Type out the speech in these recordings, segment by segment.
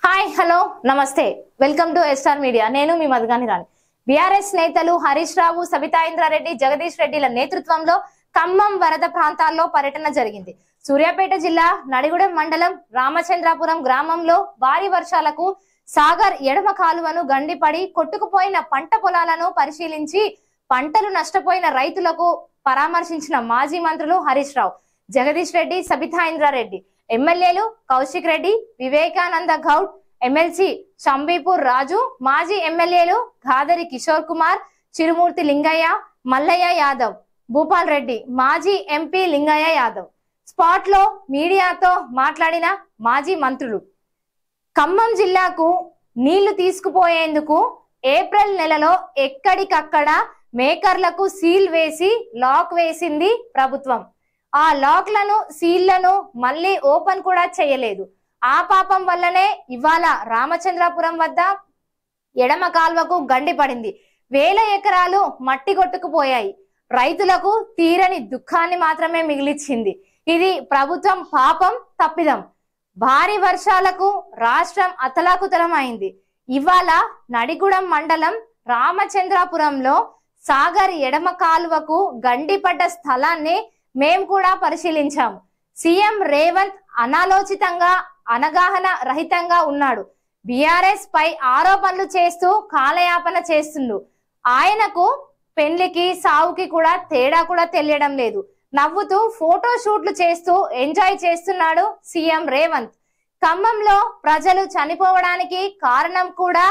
Hi hello నమస్తే welcome to ఎస్టార్ media. నేను మీ మధుగాని రాణి. BRS నేతలు హరీష్ రావు, సబితా ఇంద్రారెడ్డి, జగదీష్ రెడ్డిల నేతృత్వంలో ఖమ్మం వరద ప్రాంతాల్లో పర్యటన జరిగింది. సూర్యాపేట జిల్లా నడిగూడెం మండలం రామచంద్రాపురం గ్రామంలో భారీ వర్షాలకు సాగర్ ఎడమ కాలువను గండిపడి కొట్టుకుపోయిన పంట పొలాలను పరిశీలించి పంటలు నష్టపోయిన రైతులకు పరామర్శించిన మాజీ మంత్రులు హరీష్ రావు, జగదీష్ రెడ్డి, సబితా ఇంద్రారెడ్డి, ఎమ్మెల్యేలు కౌశిక్ రెడ్డి, వివేకానంద గౌడ్, ఎమ్మెల్సీ షంబీపూర్ రాజు, మాజీ ఎమ్మెల్యేలు ఘాదరి కిషోర్ కుమార్, చిరుమూర్తి లింగయ్య, మల్లయ్య యాదవ్, భూపాల్ రెడ్డి, మాజీ ఎంపీ లింగయ్య యాదవ్. స్పాట్ లో మీడియాతో మాట్లాడిన మాజీ మంత్రులు, ఖమ్మం జిల్లాకు నీళ్లు తీసుకుపోయేందుకు ఏప్రిల్ నెలలో ఎక్కడికక్కడ మేకర్లకు సీల్ వేసి లాక్ వేసింది ప్రభుత్వం. ఆ లాక్లను సీళ్లను మళ్ళీ ఓపెన్ కూడా చేయలేదు. ఆ పాపం వల్లనే ఇవాళ రామచంద్రాపురం వద్ద ఎడమ కాల్వకు గండి పడింది. వేల ఎకరాలు మట్టి కొట్టుకుపోయాయి. రైతులకు తీరని దుఃఖాన్ని మాత్రమే మిగిలిచ్చింది. ఇది ప్రభుత్వం పాపం, తప్పిదం. భారీ వర్షాలకు రాష్ట్రం అతలాకుతలం అయింది. ఇవాళ నడిగూడెం మండలం రామచంద్రాపురంలో సాగర్ ఎడమ కాలువకు గండిపడ్డ స్థలాన్ని మేం కూడా పరిశీలించాము. సీఎం రేవంత్ అనాలోచితంగా, అనగాహన రహితంగా ఉన్నాడు. బీఆర్ఎస్ పై ఆరోపణలు చేస్తూ కాలయాపన చేస్తుండు. ఆయనకు పెళ్లికి సావుకి కూడా తేడా కూడా తెలియడం లేదు. నవ్వుతూ ఫోటో షూట్లు చేస్తూ ఎంజాయ్ చేస్తున్నాడు సీఎం రేవంత్. ఖమ్మంలో ప్రజలు చనిపోవడానికి కారణం కూడా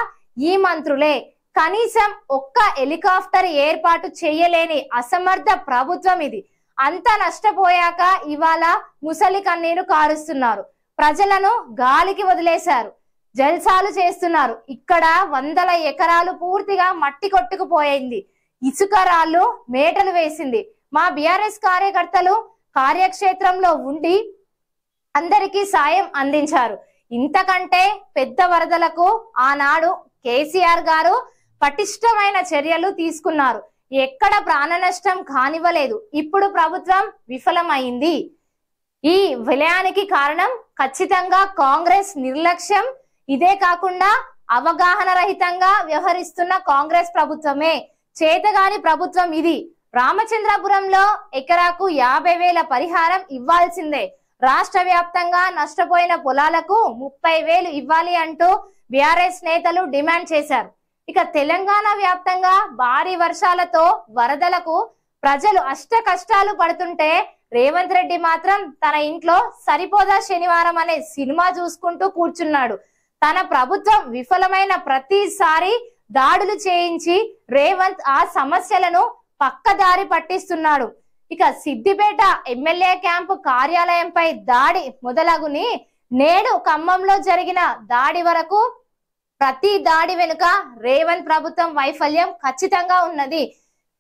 ఈ మంత్రులే. కనీసం ఒక్క హెలికాప్టర్ ఏర్పాటు చేయలేని అసమర్థ ప్రభుత్వం ఇది. అంత నష్టపోయాక ఇవాళ ముసలి కన్నీరు కారుస్తున్నారు. ప్రజలను గాలికి వదిలేశారు. జల్సాలు చేస్తున్నారు. ఇక్కడ వందల ఎకరాలు పూర్తిగా మట్టి కొట్టుకుపోయింది. ఇసుక రాళ్ళు మేటలు వేసింది. మా బీఆర్ఎస్ కార్యకర్తలు కార్యక్షేత్రంలో ఉండి అందరికీ సాయం అందించారు. ఇంతకంటే పెద్ద వరదలకు ఆనాడు కేసీఆర్ గారు పటిష్టమైన చర్యలు తీసుకున్నారు. ఎక్కడ ప్రాణ నష్టం కానివ్వలేదు. ఇప్పుడు ప్రభుత్వం విఫలమైంది. ఈ విలయానికి కారణం ఖచ్చితంగా కాంగ్రెస్ నిర్లక్ష్యం. ఇదే కాకుండా అవగాహన రహితంగా వ్యవహరిస్తున్న కాంగ్రెస్ ప్రభుత్వమే. చేతగాని ప్రభుత్వం ఇది. రామచంద్రపురంలో ఎకరాకు 50,000 పరిహారం ఇవ్వాల్సిందే. రాష్ట్ర వ్యాప్తంగా నష్టపోయిన పొలాలకు 30,000 ఇవ్వాలి అంటూ బీఆర్ఎస్ నేతలు డిమాండ్ చేశారు. ఇక తెలంగాణ వ్యాప్తంగా భారీ వర్షాలతో వరదలకు ప్రజలు అష్ట కష్టాలు పడుతుంటే రేవంత్ రెడ్డి మాత్రం తన ఇంట్లో సరిపోదా శనివారం అనే సినిమా చూసుకుంటూ కూర్చున్నాడు. తన ప్రభుత్వం విఫలమైన ప్రతిసారి దాడులు చేయించి రేవంత్ ఆ సమస్యలను పక్కదారి పట్టిస్తున్నాడు. ఇక సిద్దిపేట ఎమ్మెల్యే క్యాంపు కార్యాలయంపై దాడి మొదలగుని నేడు ఖమ్మంలో జరిగిన దాడి వరకు ప్రతి దాడి వెనుక రేవంత్ ప్రభుత్వం వైఫల్యం ఖచ్చితంగా ఉన్నది.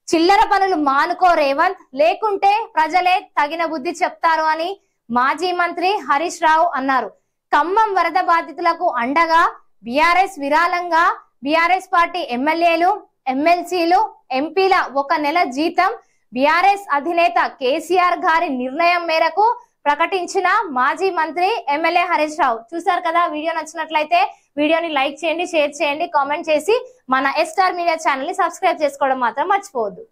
చిల్లర పనులు మానుకో రేవంత్, లేకుంటే ప్రజలే తగిన బుద్ధి చెప్తారు అని మాజీ మంత్రి హరీష్ రావు అన్నారు. ఖమ్మం వరద బాధితులకు అండగా బీఆర్ఎస్ విరాళంగా బీఆర్ఎస్ పార్టీ ఎమ్మెల్యేలు, ఎమ్మెల్సీలు, ఎంపీల 1 నెల జీతం బీఆర్ఎస్ అధినేత కేసీఆర్ గారి నిర్ణయం మేరకు ప్రకటించిన మాజీ మంత్రి ఎమ్మెల్యే హరీష్ రావు. చూసారు కదా. వీడియో నచ్చినట్లయితే వీడియోని లైక్ చేయండి, షేర్ చేయండి, కామెంట్ చేసి మన ఎస్టార్ మీడియా ఛానల్ ని సబ్స్క్రైబ్ చేసుకోవడం మాత్రం మర్చిపోవద్దు.